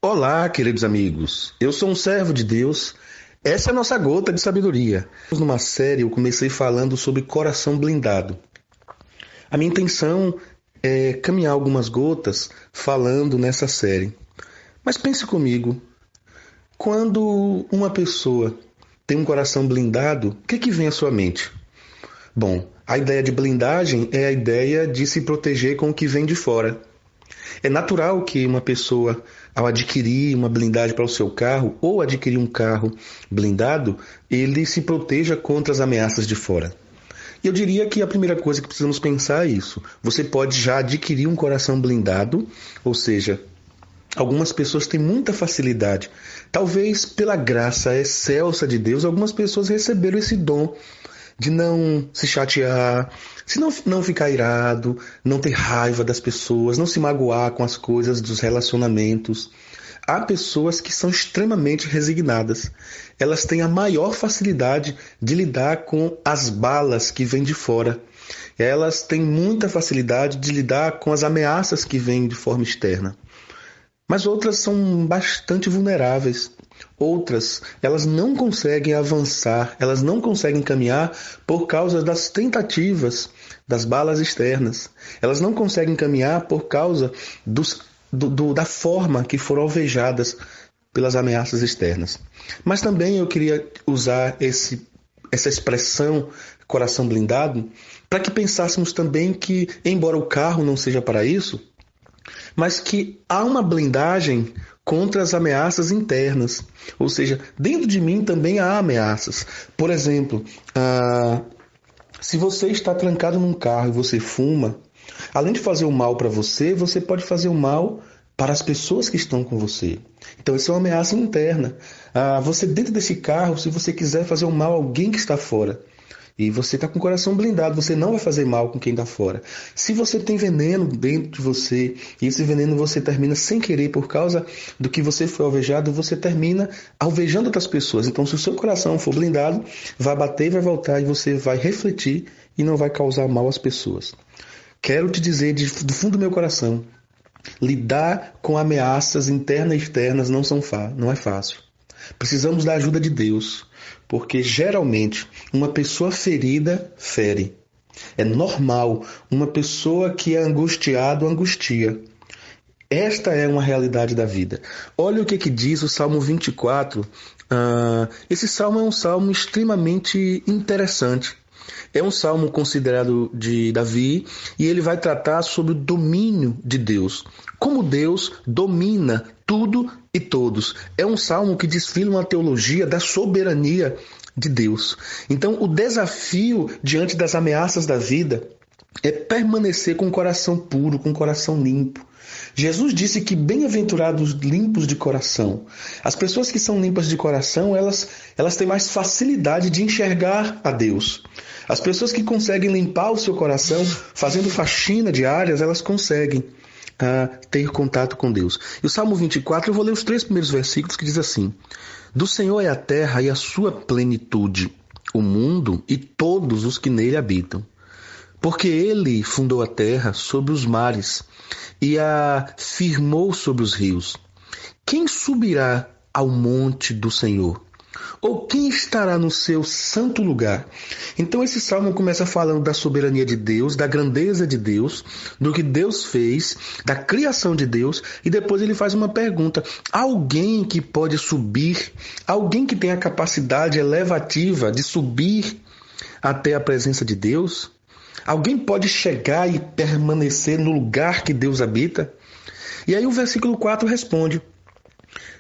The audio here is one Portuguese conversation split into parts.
Olá, queridos amigos. Eu sou um servo de Deus. Essa é a nossa gota de sabedoria. Numa série eu comecei falando sobre coração blindado. A minha intenção é caminhar algumas gotas falando nessa série. Mas pense comigo, quando uma pessoa tem um coração blindado, o que vem à sua mente? Bom, a ideia de blindagem é a ideia de se proteger com o que vem de fora. É natural que uma pessoa, ao adquirir uma blindagem para o seu carro ou adquirir um carro blindado, ele se proteja contra as ameaças de fora. E eu diria que a primeira coisa que precisamos pensar é isso. Você pode já adquirir um coração blindado, ou seja, algumas pessoas têm muita facilidade. Talvez pela graça excelsa de Deus, algumas pessoas receberam esse dom de não se chatear, se não ficar irado, não ter raiva das pessoas, não se magoar com as coisas dos relacionamentos. Há pessoas que são extremamente resignadas. Elas têm a maior facilidade de lidar com as balas que vêm de fora. Elas têm muita facilidade de lidar com as ameaças que vêm de forma externa. Mas outras são bastante vulneráveis. Outras, elas não conseguem avançar, elas não conseguem caminhar por causa das tentativas das balas externas. Elas não conseguem caminhar por causa da forma que foram alvejadas pelas ameaças externas. Mas também eu queria usar essa expressão coração blindado para que pensássemos também que, embora o carro não seja para isso, mas que há uma blindagem contra as ameaças internas. Ou seja, dentro de mim também há ameaças. Por exemplo, se você está trancado num carro e você fuma, além de fazer o mal para você, você pode fazer o mal para as pessoas que estão com você. Então, isso é uma ameaça interna. Você dentro desse carro, se você quiser fazer o mal a alguém que está fora, e você está com o coração blindado, você não vai fazer mal com quem está fora. Se você tem veneno dentro de você, e esse veneno você termina sem querer por causa do que você foi alvejado, você termina alvejando outras pessoas. Então, se o seu coração for blindado, vai bater e vai voltar, e você vai refletir e não vai causar mal às pessoas. Quero te dizer do fundo do meu coração, lidar com ameaças internas e externas não é fácil. Precisamos da ajuda de Deus, porque geralmente uma pessoa ferida fere. É normal, uma pessoa que é angustiada angustia. Esta é uma realidade da vida. Olha o que diz o Salmo 24. Esse salmo é um salmo extremamente interessante. É um salmo considerado de Davi e ele vai tratar sobre o domínio de Deus. Como Deus domina tudo e todos. É um salmo que desfila uma teologia da soberania de Deus. Então, o desafio diante das ameaças da vida é permanecer com o coração puro, com o coração limpo. Jesus disse que bem-aventurados limpos de coração. As pessoas que são limpas de coração, elas têm mais facilidade de enxergar a Deus. As pessoas que conseguem limpar o seu coração, fazendo faxina diárias, elas conseguem ter contato com Deus. E o Salmo 24, eu vou ler os 3 primeiros versículos que diz assim: Do Senhor é a terra e a sua plenitude, o mundo e todos os que nele habitam. Porque ele fundou a terra sobre os mares e a firmou sobre os rios. Quem subirá ao monte do Senhor? Ou quem estará no seu santo lugar? Então esse salmo começa falando da soberania de Deus, da grandeza de Deus, do que Deus fez, da criação de Deus, e depois ele faz uma pergunta: alguém que pode subir, alguém que tem a capacidade elevativa de subir até a presença de Deus? Alguém pode chegar e permanecer no lugar que Deus habita? E aí o versículo 4 responde: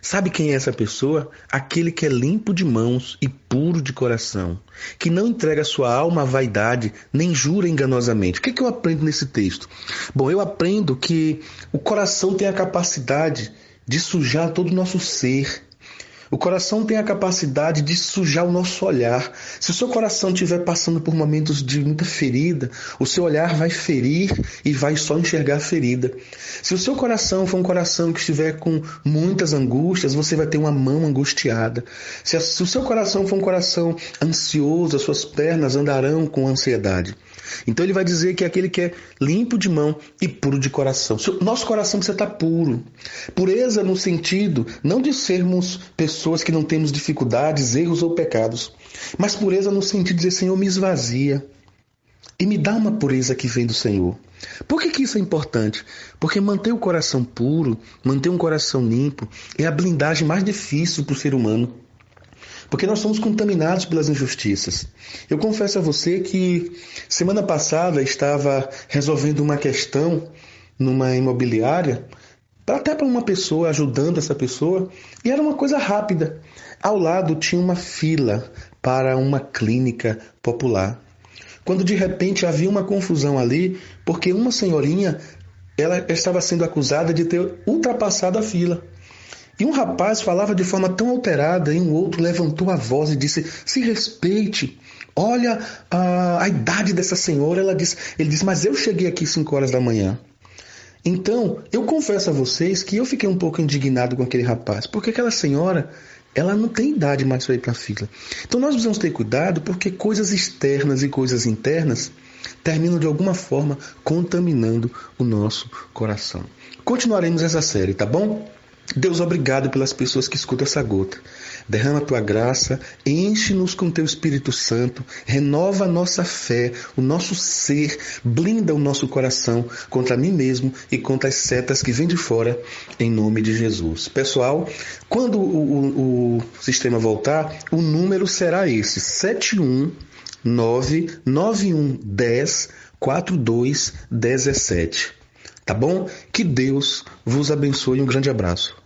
sabe quem é essa pessoa? Aquele que é limpo de mãos e puro de coração, que não entrega sua alma à vaidade, nem jura enganosamente. O que eu aprendo nesse texto? Bom, eu aprendo que o coração tem a capacidade de sujar todo o nosso ser. O coração tem a capacidade de sujar o nosso olhar. Se o seu coração estiver passando por momentos de muita ferida, o seu olhar vai ferir e vai só enxergar a ferida. Se o seu coração for um coração que estiver com muitas angústias, você vai ter uma mão angustiada. Se o seu coração for um coração ansioso, as suas pernas andarão com ansiedade. Então ele vai dizer que é aquele que é limpo de mão e puro de coração. Nosso coração precisa estar puro. Pureza no sentido não de sermos pessoas que não temos dificuldades, erros ou pecados, mas pureza no sentido de dizer, Senhor, me esvazia e me dá uma pureza que vem do Senhor. Por que isso é importante? Porque manter o coração puro, manter um coração limpo, é a blindagem mais difícil para o ser humano. Porque nós somos contaminados pelas injustiças. Eu confesso a você que semana passada estava resolvendo uma questão numa imobiliária, até para uma pessoa, ajudando essa pessoa, e era uma coisa rápida. Ao lado tinha uma fila para uma clínica popular. Quando de repente havia uma confusão ali, porque uma senhorinha ela estava sendo acusada de ter ultrapassado a fila. E um rapaz falava de forma tão alterada e um outro levantou a voz e disse, se respeite, olha a idade dessa senhora. Ele disse, mas eu cheguei aqui 5 horas da manhã. Então, eu confesso a vocês que eu fiquei um pouco indignado com aquele rapaz, porque aquela senhora, ela não tem idade mais para ir para a fila. Então nós precisamos ter cuidado, porque coisas externas e coisas internas terminam de alguma forma contaminando o nosso coração. Continuaremos essa série, tá bom? Deus, obrigado pelas pessoas que escutam essa gota. Derrama a tua graça, enche-nos com teu Espírito Santo, renova a nossa fé, o nosso ser, blinda o nosso coração contra mim mesmo e contra as setas que vêm de fora, em nome de Jesus. Pessoal, quando o sistema voltar, o número será esse, 71991104217. Tá bom? Que Deus vos abençoe e um grande abraço.